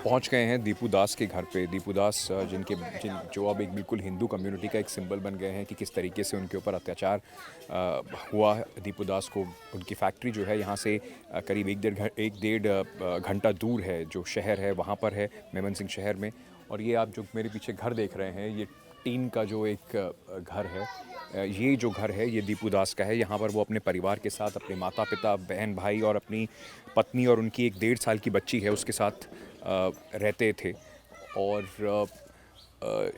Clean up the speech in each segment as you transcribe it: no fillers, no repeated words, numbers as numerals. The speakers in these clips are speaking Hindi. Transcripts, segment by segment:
पहुंच गए हैं दीपू दास के घर पे। दीपू दास जो अब एक बिल्कुल हिंदू कम्युनिटी का एक सिंबल बन गए हैं कि किस तरीके से उनके ऊपर अत्याचार हुआ है। दीपू दास को उनकी फैक्ट्री जो है यहाँ से करीब एक डेढ़ घंटा दूर है, जो शहर है वहाँ पर है, मेमन सिंह शहर में। और ये आप जो मेरे पीछे घर देख रहे हैं, ये टीन का जो एक घर है, ये जो घर है ये दीपू दास का है। यहाँ पर वो अपने परिवार के साथ, अपने माता पिता, बहन भाई और अपनी पत्नी और उनकी एक 1.5 साल की बच्ची है उसके साथ रहते थे। और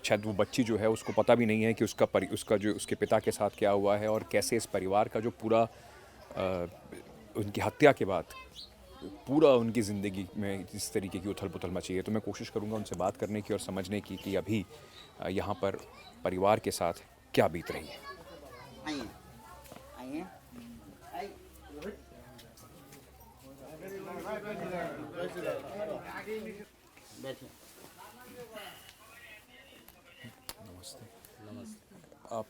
शायद वो बच्ची जो है उसको पता भी नहीं है कि उसका जो उसके पिता के साथ क्या हुआ है, और कैसे इस परिवार का जो पूरा उनकी हत्या के बाद पूरा उनकी ज़िंदगी में जिस तरीके की उथल पुथल मची है। तो मैं कोशिश करूँगा उनसे बात करने की और समझने की कि अभी यहाँ पर परिवार के साथ क्या बीत रही है। आइए आइए बैठिए। नमस्ते। आप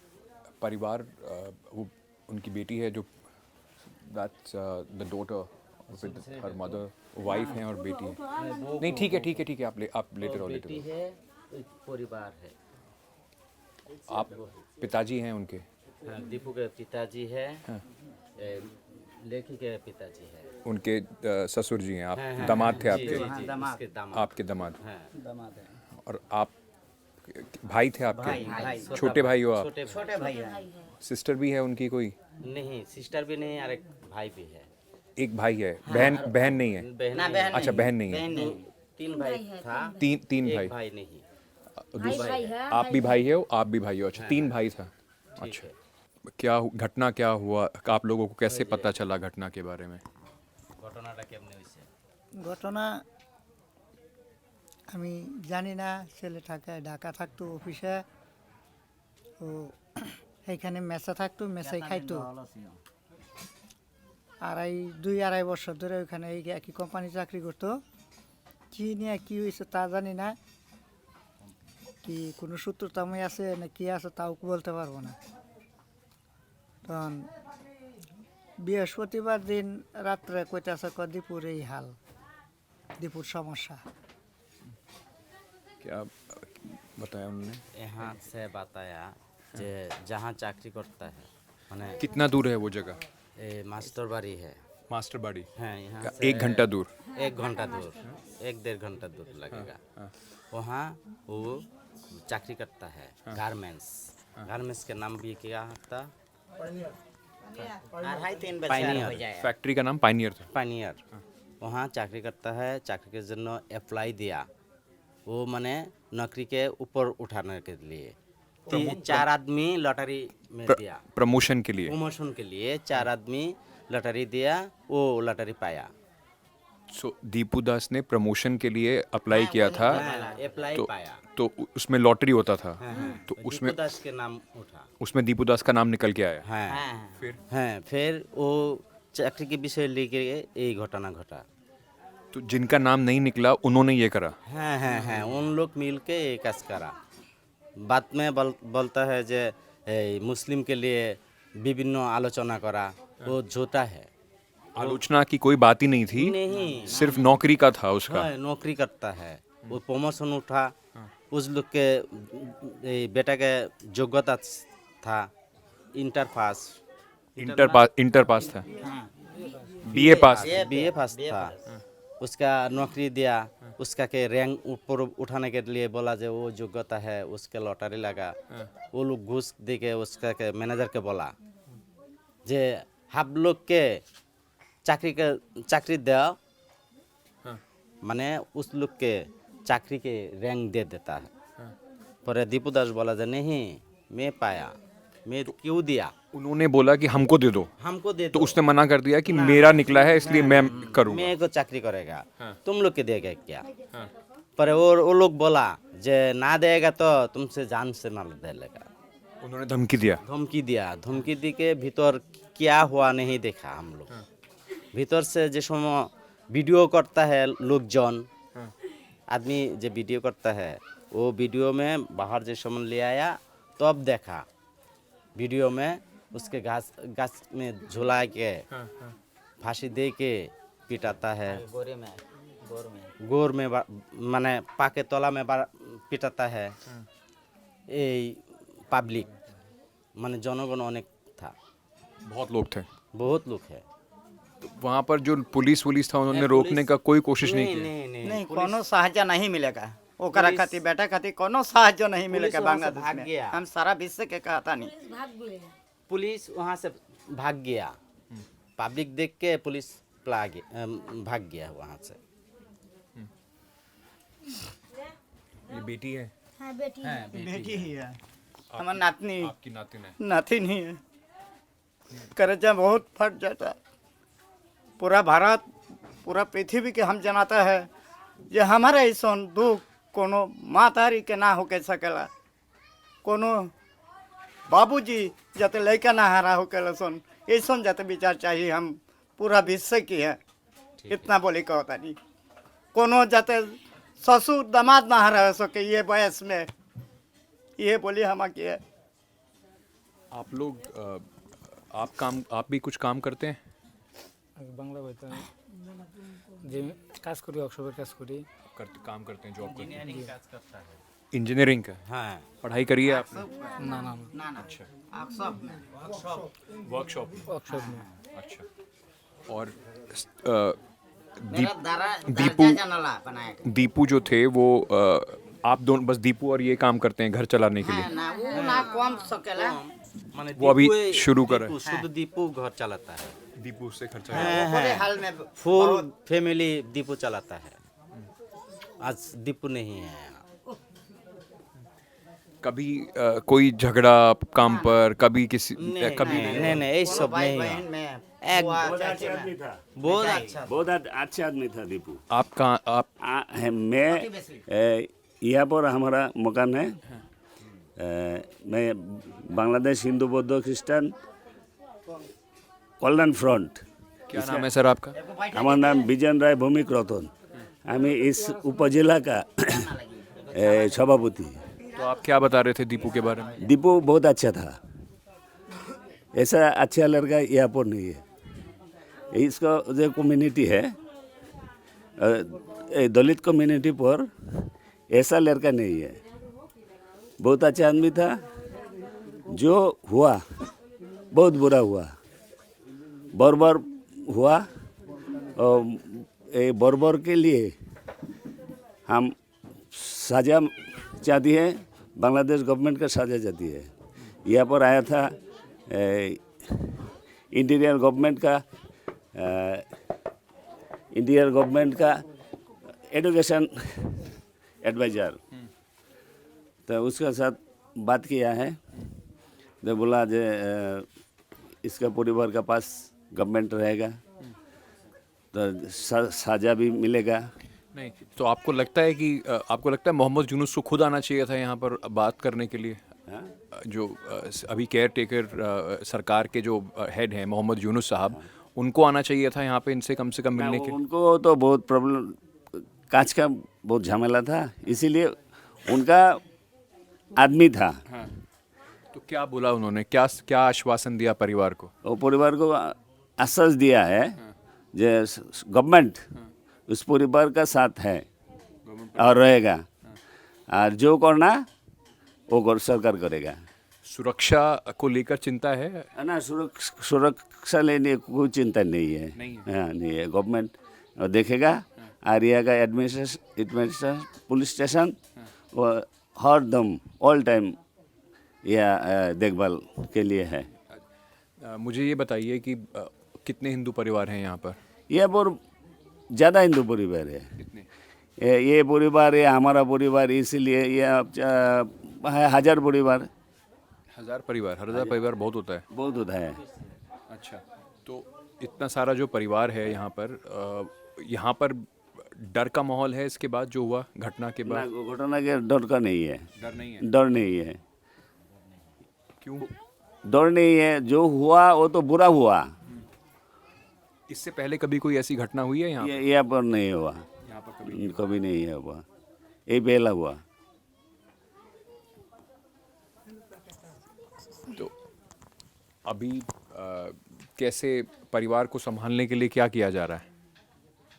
परिवार वो उनकी बेटी है जो that's the daughter with her mother, wife हैं और बेटी है। नहीं ठीक है आप लेटर और बेटी लेटर। है, एक परिवार है। आप पिताजी हैं उनके? हाँ, दीपू के पिताजी है। हाँ। लेखी के पिताजी है। उनके ससुर जी हैं। आप हाँ, दामाद थे जी, आपके? जी, जी, इसके दामाद। आपके दामाद। हाँ, दामाद है। और आप भाई थे आपके? भाई, छोटे भाई हो आप? छोटे भाई है। सिस्टर भी है उनकी कोई? नहीं, सिस्टर भी नहीं और एक भाई भी है। एक भाई है, बहन नहीं है? ना बहन अच्छा, बहन नहीं है। बहन नहीं। तीन भाई था। तीन एक भाई। भाई नहीं। आप भी भाई हो, आप भी भाई हो? अच्छा, 3 भाई था। ठीक अच्छा, है। घटना क्या हुआ? आप लोगों को कैसे पता चला घटना के बारे में? ঘটনাটা কেমনে হয়েছে? ঘটনা আমি জানি না। ছেলে ঢাকা থাকতো অফিসে, ও এইখানে মেসে থাকতো, মেসেই খাইতো। দুই আড়াই বছর ধরে ওইখানে এই একই কোম্পানি চাকরি করতো। কি নিয়ে কী হয়েছে তা জানি না, কি কোনো সূত্রতাময় আছে না কি আছে তাও বলতে পারবো না। তখন বৃহস্পতিবার দিন রাত্রে কইতাছে দীপুর এই হাল, দীপুর সমস্যা। क्या बताया उन्होंने? यहाँ से बताया जे जहाँ चाकरी करता है माने कितना दूर है वो जगह? मास्टर बाड़ी है। मास्टर बाड़ी? हाँ, यहाँ से 1 घंटा दूर? 1 घंटा दूर, 1-1.5 घंटा दूर लगेगा। वहाँ वो चाकरी करता है। गारमेंट्स के नाम भी क्या था? फैक्ट्री का नाम पायनियर था। पानियर। वहाँ चाकरी करता है। चाकरी के जন্য अप्लाई दिया, वो माने नौकरी के ऊपर उठाने के लिए 4 आदमी लॉटरी में दिया। प्रमोशन के लिए? प्रमोशन के लिए 4 आदमी लॉटरी दिया, वो लॉटरी पाया। सो दीपू दास ने प्रमोशन के लिए अप्लाई किया था। अप्लाई तो पाया। तो उसमें लॉटरी होता था। तो उसमें दीपू दास के नाम उठा। उसमें दीपू दास का नाम निकल के आया। हाँ, फिर वो चाकरी के विषय लेके ये घटना घटा। तो जिनका नाम नहीं निकला उन्होंने ये करा? हाँ, उन लोग मिल के ये काज करा। बात में बोलता है जे मुस्लिम के लिए विभिन्न आलोचना करा, वो झूठा है। आलोचना की कोई बात ही नहीं थी। नहीं, सिर्फ नौकरी का था उसका। हाँ, नौकरी करता है। वो प्रमोशन उठा। उस लोग के बेटा के योग्यता था इंटर पास था। बीए पास था। उसका नौकरी दिया। उसका के रैंक ऊपर उठाने के लिए बोला जो वो योग्यता है, उसके लॉटरी लगा। वो लोग घूस दे के उसका के मैनेजर के बोला जे आप लोग के चाकरी दो, माने उस लोग के चाकरी के रैंक दे देता है। पर दीपू दास बोला जे नहीं, मैं पाया, मैं क्यों दिया? उन्होंने बोला कि हमको दे दो। हमको दे तो दो। उसने मना कर दिया कि मेरा निकला है इसलिए मैं करूँगा। मैं को चाकरी करेगा, तुम लोग के देगा क्या? पर वो लोग बोला जे ना देगा तो तुमसे जान से मार देगा। उन्होंने धमकी दिया? धमकी दी के भीतर क्या हुआ नहीं देखा हम लोग। भीतर से जो समय वीडियो करता है लोकजन, आदमी जो वीडियो करता है, वो वीडियो में बाहर जो समय ले आया तो अब देखा वीडियो में उसके गाछ में झुला के फांसी दे के पिटाता है। गोर में माने पाके तला में पिटाता है এই পাবলিক মানে জনগণ অনেক था बहुत लोग थे। बहुत लोग है तो वहाँ पर जो पुलिस था उन्होंने रोकने का कोई कोशिश नहीं की। नहीं कोनो साहाय्य नहीं मिलेगा ओकरा खातिर बेटा खातिर कोनो साहाय्य नहीं मिलेगा वहाँ से बांग्लादेश भाग में गया। हम सारा विश्व के कहता नहीं पुलिस वहाँ से भाग गया पब्लिक देख के पुलिस भाग गया वहाँ से ये बेटी है, हाँ बेटी बेटी ही है हमारा नातनी आपकी नातिन है। नाती नहीं है कर्जा बहुत फट जाता पूरा भारत पूरा पृथ्वी के हम जनाता है जे हमारे ऐसा दुख कोनो मातारी के ना होके सकेला कोनो बाबूजी जते लड़का ना हरा होके सन ऐसा जते विचार चाहिए हम पूरा विश्व की है इतना बोली कहता नहीं कोनो जते ससुर दामाद ना हरा सके ये वयस में ये बोली हम की है आप लोग आप भी कुछ काम करते हैं? বাংলা বইতে যে কাজ করি অক্সফোর্ডের কাজ করি काम करते हैं, जॉब करते हैं। काज करता है इंजीनियरिंग का हाँ पढ़ाई करी है आपने? না না ना ना अच्छा, आप सब वर्कशॉप में। অক্সফোর্ড में अच्छा, और मेरा दारा दीपू जानला बनाया दीपू जो थे वो आप दोनों बस दीपू और ये काम करते हैं घर चलाने के लिए? ना वो ना कम सकेला माने वो अभी दीपू शुरू कर रहे दीपू, शुद्ध दीपू घर चलाता है दीपू से खर्चा पूरे हाल में फुल फैमिली दीपू चलाता है आज दीपू नहीं है यहाँ। कभी कोई झगड़ा काम पर कभी किसी कभी नहीं ये सब नहीं है बहन में एक बहुत अच्छा आदमी था बहुत अच्छा बहुत अच्छा आदमी था दीपू आप कहाँ आप मैं यहाँ पर हमारा मकान है मैं बांग्लादेश हिंदू बौद्ध क्रिस्चियन कल्याण फ्रंट क्या नाम है सर आपका? हमारा नाम बिजन राय भूमिक रतन हमें इस उपजिला का सभापति। तो आप क्या बता रहे थे दीपू के बारे में? दीपू बहुत अच्छा था ऐसा अच्छा लड़का यहाँ पर नहीं है इसका जो कम्युनिटी है दलित कम्युनिटी पर ऐसा लड़का नहीं है बहुत अच्छा आदमी था जो हुआ बहुत बुरा हुआ बर्बर हुआ और बर्बर के लिए हम सजा चाहती है बांग्लादेश गवर्नमेंट का सजा चाहती है यहाँ पर आया था इंटीरियर गवर्नमेंट का एजुकेशन एडवाइज़र तो उसके साथ बात किया है तो बोला जे इसका परिवार का पास गवर्नमेंट रहेगा तो सजा भी मिलेगा। नहीं तो आपको लगता है मोहम्मद यूनुस को खुद आना चाहिए था यहाँ पर बात करने के लिए? जो अभी केयर टेकर सरकार के जो हेड हैं मोहम्मद यूनुस साहब उनको आना चाहिए था यहाँ पे इनसे कम से कम मिलने के लिए? उनको तो बहुत प्रॉब्लम काज का बहुत झमेला था इसीलिए उनका आदमी था। हाँ। तो क्या बोला उन्होंने, क्या आश्वासन दिया परिवार को? वो परिवार को आश्वास दिया है जो गवर्नमेंट उस परिवार का साथ है और रहेगा और जो करना वो सरकार करेगा। सुरक्षा को लेकर चिंता है ना सुरक्षा लेने कोई चिंता नहीं है। हाँ नहीं है गवर्नमेंट देखेगा और यहाँ का एडमिनिस्ट्रेशन पुलिस स्टेशन वो हर दम ऑल टाइम यह देखभाल के लिए है। मुझे ये बताइए कि कितने हिंदू परिवार हैं यहाँ पर? यह पर ज़्यादा हिंदू परिवार है। ये परिवार है हमारा परिवार इसीलिए ये 1000 परिवार। 1000 परिवार बहुत होता है। बहुत होता है। अच्छा, तो इतना सारा जो परिवार है यहाँ पर डर का माहौल है इसके बाद जो हुआ घटना के बाद? घटना के डर का नहीं है। डर नहीं है? डर नहीं है। क्यों डर नहीं है? जो हुआ वो तो बुरा हुआ। इससे पहले कभी कोई ऐसी घटना हुई है यहाँ? यहाँ पर नहीं हुआ। यहाँ पर कभी नहीं है हुआ, ये पहला हुआ। तो अभी कैसे परिवार को संभालने के लिए क्या किया जा रहा है?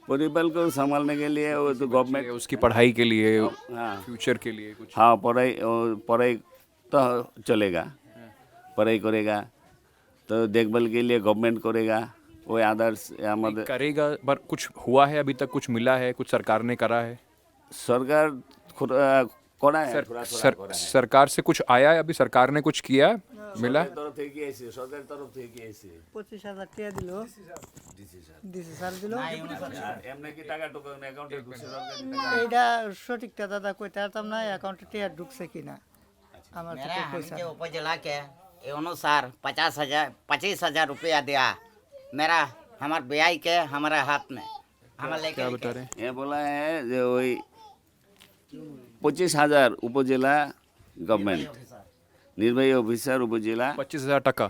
परिवार को संभालने के लिए वो तो गवर्नमेंट, उसकी पढ़ाई के लिए, हाँ फ्यूचर के लिए कुछ। हाँ पढ़ाई तो चलेगा, पढ़ाई करेगा तो देखभाल के लिए गवर्नमेंट करेगा, वो आदर्श हमारे करेगा, पर कुछ हुआ है अभी तक, कुछ मिला है, कुछ सरकार ने करा है? सरकार करा है, थोड़ा थोड़ा करा है। सरकार से कुछ आया है अभी? सरकार ने कुछ किया, मिला? तरफ থেকে এসে সরকারের তরফ থেকে এসে 25,000 টাকা দিল, দিছে স্যার দিল। এমনি কি টাকা টোকা অ্যাকাউন্টে ঢুকছে সরকার? এইটা সঠিকটা দাদা কইতে পারতাম না, অ্যাকাউন্টে টাকা ঢুকছে কিনা আমার मेरा কাছে পয়সা हमके उपजिला के ये अनुसार 25,000 रुपया दिया मेरा हमार ब्याह के हमारे हाथ में हमारे लेके क्या बता रहे हैं? এ বলা है যে ওই 25,000 উপজেলা গভর্নমেন্ট নির্বাহী অফিসার উপজেলা 25,000 टका।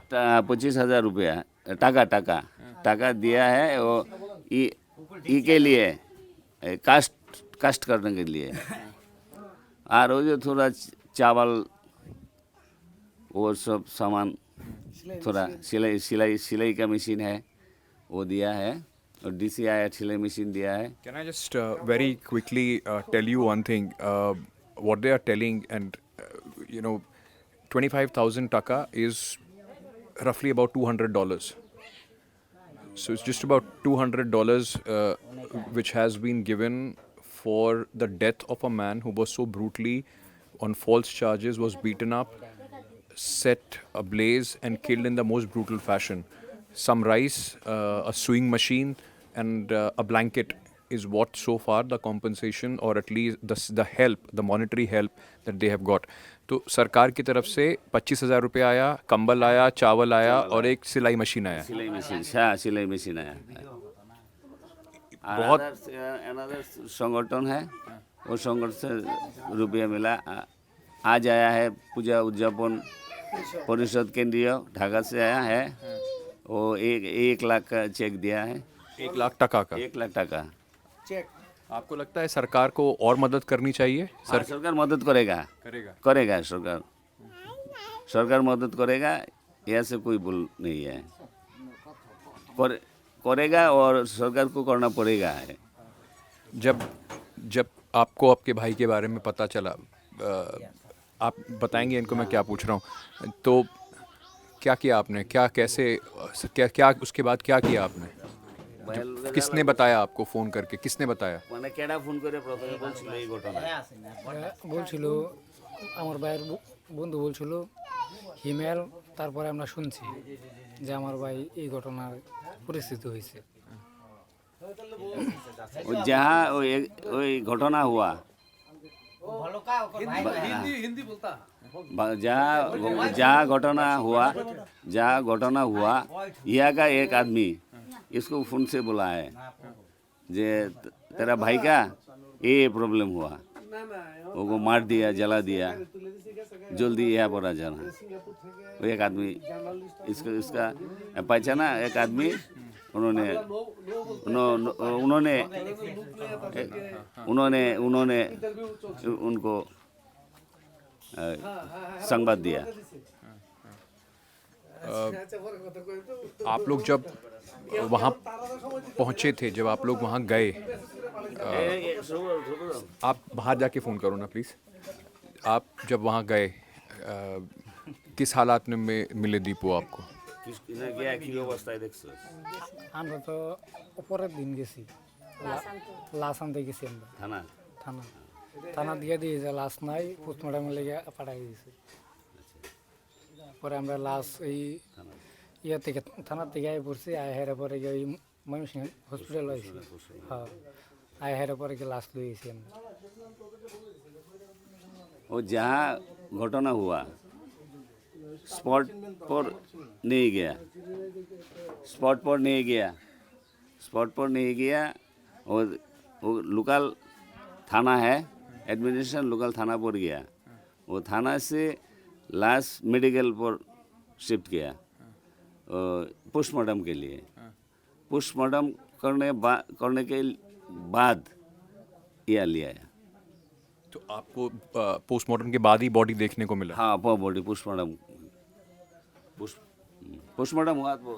25,000 रुपया टाका दिया है वो ई के लिए कास्ट करने के लिए। और वो जो थोड़ा चावल वो सब सामान थोड़ा सिलाई का मशीन है वो दिया है, और DCI सिलाई मशीन दिया है। Can I just very quickly tell you one thing? What they are telling, and you know, 25,000 taka is roughly about $200. So it's just about $200 which has been given for the death of a man who was so brutally, on false charges, was beaten up, set ablaze and killed in the most brutal fashion. Some rice, a sewing machine, and a blanket is what so far the compensation, or at least the help, the monetary help that they have got. तो सरकार की तरफ से 25,000 रुपये आया, कंबल आया, चावल आया, और एक सिलाई मशीन आया। सिलाई मशीन आया। बहुत अनदर संगठन है, वो संगठन से रुपया मिला। आज आया है पूजा उद्यापन परिषद केंद्रीय ढाका से आया है, वो 1 लाख का चेक दिया है। 1 लाख टका का। 1 लाख टका। आपको लगता है सरकार को और मदद करनी चाहिए? सरकार मदद करेगा सरकार मदद करेगा, यह से कोई भूल नहीं है, करेगा और सरकार को करना पड़ेगा है। जब आपको आपके भाई के बारे में पता चला, आप बताएंगे इनको मैं क्या पूछ रहा हूँ, तो क्या किया आपने? क्या उसके बाद क्या किया आपने? किसने बताया आपको? फ़ोन करके किसने बताया? মানে কেডা ফোন করে প্রথমে বলছিল এই ঘটনা? বলছিল আমার ভাইয়ের বন্ধু বলছিল হিমেল, তারপরে আমরা শুনছি যে আমার ভাই এই ঘটনার পরিস্থিতি হয়েছে। जहाँ वही घटना हुआ, जहाँ घटना हुआ यहाँ का एक आदमी इसको फोन से बुला है जे तेरा भाई का ये प्रॉब्लम हुआ, वो मार दिया, जला दिया, जल्दी यहाँ पर आ जाना। वो एक आदमी इसका पहचाना, एक आदमी उन्होंने उनको संवाद दिया। आप लोग जब वहाँ पहुँचे थे, जब आप लोग वहाँ गए, आप बाहर जाके फ़ोन करो ना प्लीज़। आप जब वहाँ गए, किस हालात में मिले दीपू आपको? আমরা তো পরের দিন গেছি, লাশ আনতে গেছি আমরা থানা দিয়ে যে লাশ নাই, পোস্টমর্টমের লেগে পাঠাই দিয়েছে। পরে আমরা লাশ এই ইয়ে থেকে থানার থেকে আয় পড়ছি, আয় হেরে পরে গিয়ে ওই ময়মনসিংহ হসপিটাল হয়েছি। হ্যাঁ, আয় হেরে পরে গিয়ে লাশ লইয়েছি আমরা। वो जहाँ घटना हुआ स्पॉट पर नहीं गया, और वो लोकल थाना है, एडमिनिस्ट्रेशन लोकल थाना पर गया। वो थाना से लाश मेडिकल पर शिफ्ट किया पोस्टमार्टम के लिए। पोस्टमार्टम करने के बाद यह लिया। तो आपको पोस्टमार्टम के बाद ही बॉडी देखने को मिला? हाँ, बॉडी पोस्टमार्टम हुआ। तो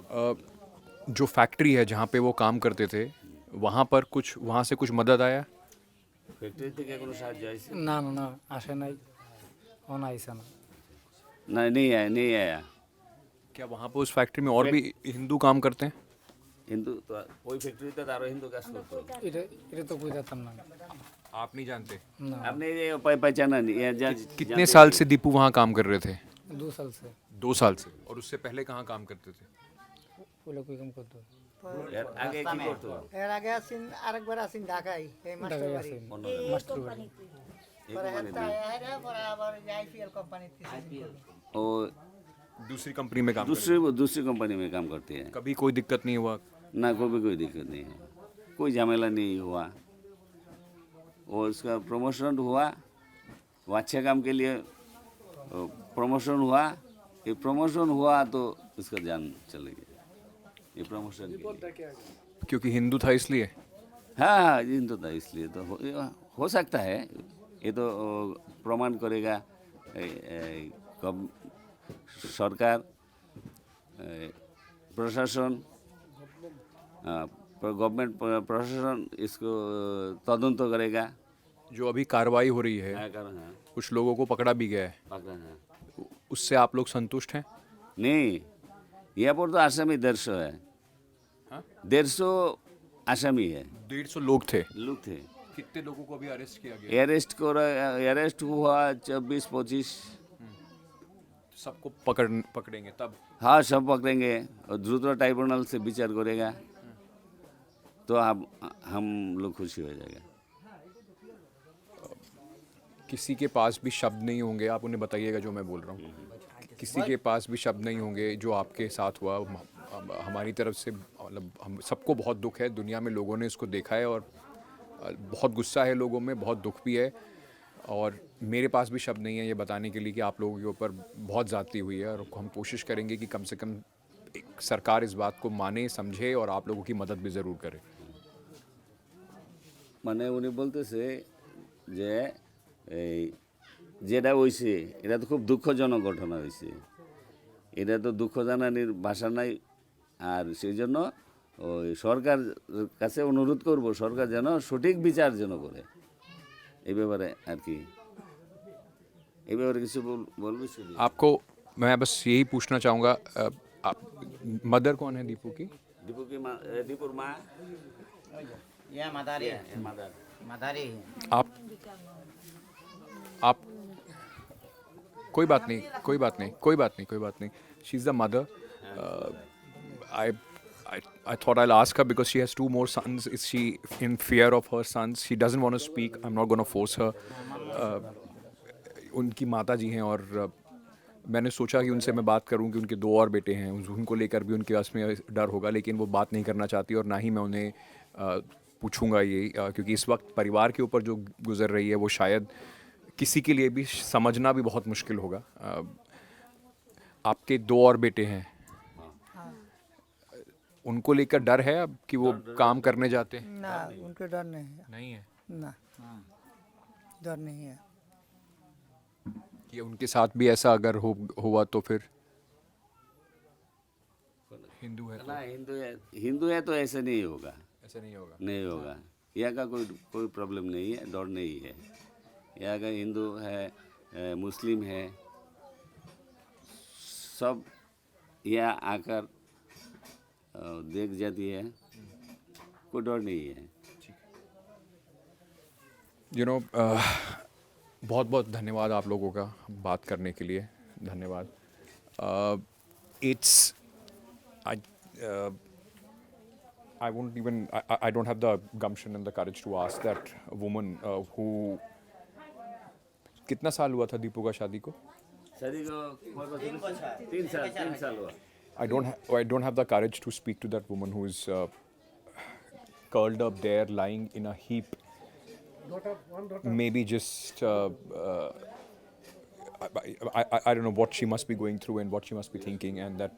जो फैक्ट्री है जहाँ पे वो काम करते थे, वहाँ से कुछ मदद आया? ফ্যাক্টরি থেকে কোনো সাহায্য আছে? না না না আসে নাই, অন আইসে না। না, नहीं आया। क्या वहाँ पर उस फैक्ट्री में और भी हिंदू काम करते हैं? হিন্দু তো ওই ফ্যাক্টরিতে আরো হিন্দু কাজ করতো। এটা এটা তো বুঝাতাম না। आप नहीं जानते? না, আপনি ये पहचाना नहीं ये कितने साल से दीपू वहाँ काम कर रहे थे? 2 साल से 2 साल से। और उससे पहले कहाँ काम करते थे? ওগুলো কই কাম করতো। এর আগে কি করতো? এর আগে আসিন আরেকবার আসিন ঢাকায় এই মাস্টার ঢাকায় বাড়ি আছে মাস্টার বাড়ি। পরে হেতা আয়া পরে আবার আইপিএল কোম্পানিতে वो दूसरी कंपनी में काम दूसरी कंपनी में काम करते हैं। कभी कोई दिक्कत नहीं हुआ? ना कोई दिक्कत नहीं है, कोई झमेला नहीं हुआ। और उसका प्रमोशन हुआ, वो अच्छे काम के लिए प्रमोशन हुआ। ये प्रमोशन हुआ तो उसका जान चले गया, ये प्रमोशन के लिए। क्योंकि हिंदू था इसलिए? हाँ हिंदू था इसलिए तो हो सकता है। ये तो प्रमाण करेगा सरकार, प्रशासन, गवर्नमेंट प्रशासन इसको तदंत करेगा। जो अभी कार्रवाई हो रही है, क्या कारण है? कुछ लोगों को पकड़ा भी गया है, पकड़ा है? उससे आप लोग संतुष्ट हैं? नहीं, यहाँ पर तो आसामी 150 है। हाँ? 150 आसामी है 150 लोग थे। लोग थे। कितने लोगों को अभी अरेस्ट किया गया? अरेस्ट हुआ 24-25। सबको पकड़ेंगे तब? हाँ सब पकड़ेंगे और द्रुत ट्राइब्यूनल से विचार करेगा तो आप हम लोग खुशी हो जाएगा। किसी के पास भी शब्द नहीं होंगे, आप उन्हें बताइएगा जो मैं बोल रहा हूँ। किसी के पास भी शब्द नहीं होंगे जो आपके साथ हुआ। हमारी तरफ से मतलब हम सबको बहुत दुख है, दुनिया में लोगों ने इसको देखा है और बहुत गुस्सा है लोगों में, बहुत दुख भी है। और मेरे पास भी शब्द नहीं है ये बताने के लिए कि आप लोगों के ऊपर बहुत ज़्यादती हुई है। और हम कोशिश करेंगे कि कम से कम एक सरकार इस बात को माने, समझे और आप लोगों की मदद भी ज़रूर करे। মানে উনি বলতেছে যে এই যেটা হয়েছে এটা তো খুব দুঃখজনক ঘটনা হয়েছে, এটা তো দুঃখ জানানির ভাষা নাই। আর সেই জন্য ওই সরকার কাছে অনুরোধ করব সরকার যেন সঠিক বিচার যেন করে এই ব্যাপারে আর কি। এই ব্যাপারে কিছু বলবি? आपको मैं बस यही पूछना चाहूँगा, मदर कौन है दीपू की? दीपुर माँ ये मदारी मादर मदारी आप कोई बात नहीं। She is the mother. I thought I'll ask her because she has 2 more sons. Is she in fear of her sons? She doesn't want to speak. I'm not going to force her. उनकी माता जी हैं और मैंने सोचा कि उनसे मैं बात करूं कि उनके 2 और बेटे हैं, उनको लेकर भी उनके पास में डर होगा, लेकिन वो बात नहीं करना चाहती और ना ही मैं उन्हें पूछूंगा ये, क्योंकि इस वक्त परिवार के ऊपर जो गुजर रही है वो शायद किसी के लिए भी समझना भी बहुत मुश्किल होगा। आपके 2 और बेटे हैं, उनको लेकर डर है अब कि वो काम करने जाते हैं? না उनके डर नहीं है। नहीं है ना डर नहीं है। कि उनके साथ भी ऐसा अगर हुआ तो फिर हिंदू है ना हिंदू है तो ऐसे नहीं होगा, ऐसा नहीं होगा। नहीं होगा। यहाँ का कोई प्रॉब्लम नहीं है, डर नहीं है। यहाँ का हिंदू है, मुस्लिम है, सब यहाँ आकर देख जाती है, कोई डर नहीं है। बहुत बहुत धन्यवाद आप लोगों का बात करने के लिए, धन्यवाद। It's I won't even I don't have the gumption and the courage to ask that woman who कितना साल हुआ था दीपू का शादी को? शादी को 3 साल हुआ। I don't have the courage to speak to that woman who is curled up there, lying in a heap. Maybe just I don't know what she must be going through and what she must be thinking, and that.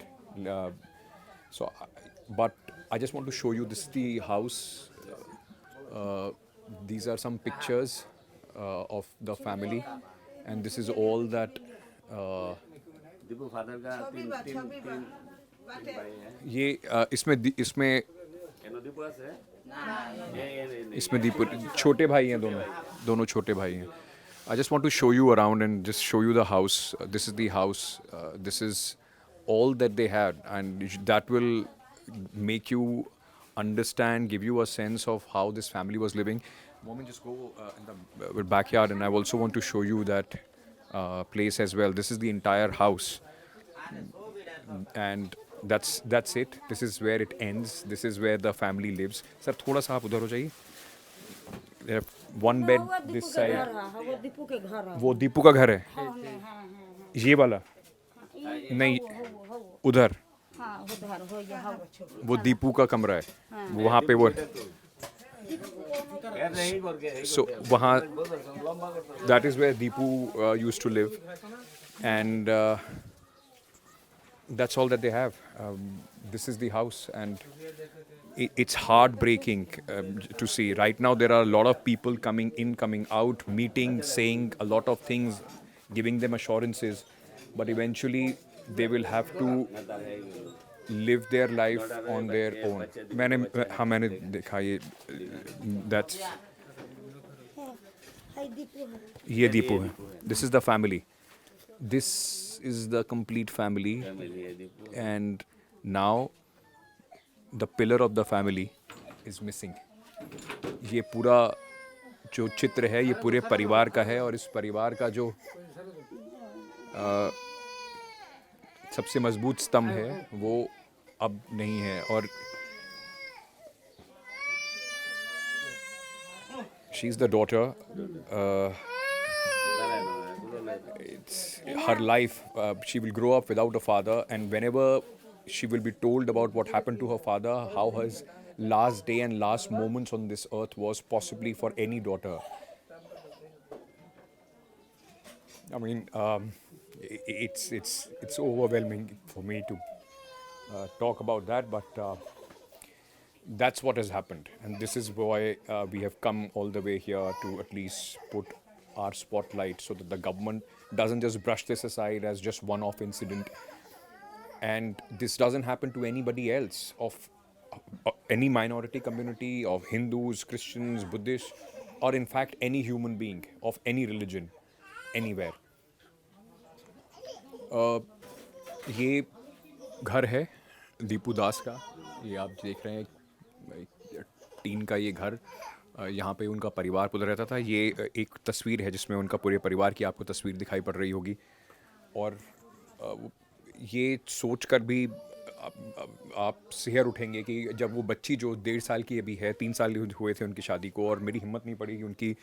But I just want to show you, this is the house. These are some pictures of the family, and this is all that. Deepu father का तीन भाई है। ये इसमें दीपू है इसमें दीपू छोटे भाई हैं, दोनों छोटे भाई हैं. I just want to show you around and just show you the house. This is the house. This is all that they had, and that will make you understand, give you a sense of how this family was living. Moment, just go in the backyard, and I also want to show you that place as well. This is the entire house, and that's it. This is where it ends. This is where the family lives. Sir, थोड़ा सा आप उधर हो जाइए. They have one bed this side. वो दीपू के घर है। वो दीपू का घर है. ये वाला नहीं, उधर हाँ उधर हो गया हाँ। वो दीपू का कमरा है. वहाँ पे वो so वहाँ that is where Deepu used to live, and that's all that they have. This is the house, and it's heartbreaking to see. Right now there are a lot of people coming in, coming out, meeting, saying a lot of things, giving them assurances, but eventually they will have to live their life on their own. मैंने देखा ये, that's ये दीपू है. This is the family. This is the complete family, and now the pillar of the family is missing. ये पूरा जो चित्र है ये पूरे परिवार का है, और इस परिवार का जो सबसे मजबूत स्तंभ है वो अब नहीं है. और she is the daughter. It's her life. She will grow up without a father, and whenever she will be told about what happened to her father, how his last day and last moments on this earth was possibly for any daughter. I mean, it's overwhelming for me to talk about that, but that's what has happened, and this is why we have come all the way here to at least put our spotlight so that the government doesn't just brush this aside as just one-off incident, and this doesn't happen to anybody else of any minority community, of Hindus, Christians, Buddhists, or in fact any human being of any religion anywhere. ये घर है दीपू दास का. ये आप देख रहे हैं टीन का ये घर. यहाँ पे उनका परिवार पूरा रहता था. ये एक तस्वीर है जिसमें उनका पूरे परिवार की आपको तस्वीर दिखाई पड़ रही होगी, और ये सोच कर भी आप सिहर उठेंगे कि जब वो बच्ची जो 1.5 साल की अभी है, 3 साल हुए थे उनकी शादी को, और मेरी हिम्मत नहीं पड़ी कि उनकी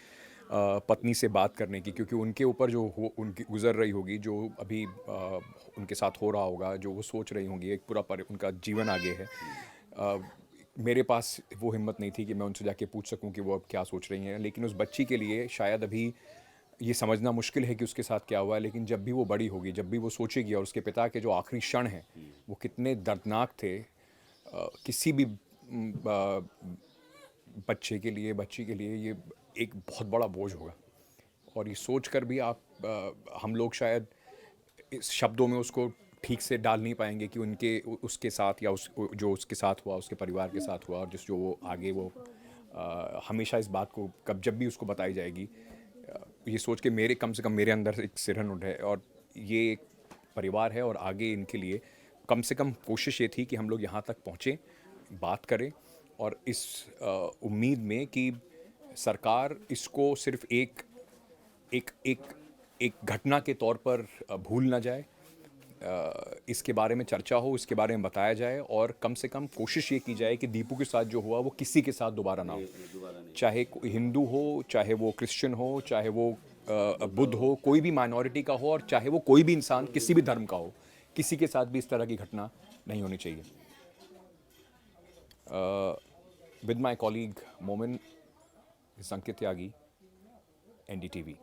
पत्नी से बात करने की, क्योंकि उनके ऊपर जो उनकी गुजर रही होगी, जो अभी उनके साथ हो रहा होगा, जो वो सोच रही होंगी, एक पूरा उनका जीवन आगे है. मेरे पास वो हिम्मत नहीं थी कि मैं उनसे जाके पूछ सकूं कि वो अब क्या सोच रही हैं. लेकिन उस बच्ची के लिए शायद अभी ये समझना मुश्किल है कि उसके साथ क्या हुआ है, लेकिन जब भी वो बड़ी होगी, जब भी वो सोचेगी, और उसके पिता के जो आखिरी क्षण हैं वो कितने दर्दनाक थे, किसी भी बच्चे के लिए, बच्ची के लिए ये एक बहुत बड़ा बोझ होगा. और ये सोच कर भी हम लोग शायद इस शब्दों में उसको ठीक से डाल नहीं पाएंगे कि उसके साथ या जो उसके साथ हुआ, उसके परिवार के साथ हुआ, और जो वो आगे वो हमेशा इस बात को जब भी उसको बताई जाएगी, ये सोच के कम से कम मेरे अंदर एक सिरहन उठे. और ये एक परिवार है, और आगे इनके लिए कम से कम कोशिश ये थी कि हम लोग यहाँ तक पहुँचें, बात करें, और इस उम्मीद में कि सरकार इसको सिर्फ एक घटना के तौर पर भूल ना जाए. इसके बारे में चर्चा हो, इसके बारे में बताया जाए, और कम से कम कोशिश ये की जाए कि दीपू के साथ जो हुआ वो किसी के साथ दोबारा ना हो. चाहे हिंदू हो, चाहे वो क्रिश्चियन हो, चाहे वो बुद्ध हो, कोई भी माइनॉरिटी का हो, और चाहे वो कोई भी इंसान किसी भी धर्म का हो, किसी के साथ भी इस तरह की घटना नहीं होनी चाहिए. विद माई कॉलीग मोमिन, संकेत त्यागी, NDTV.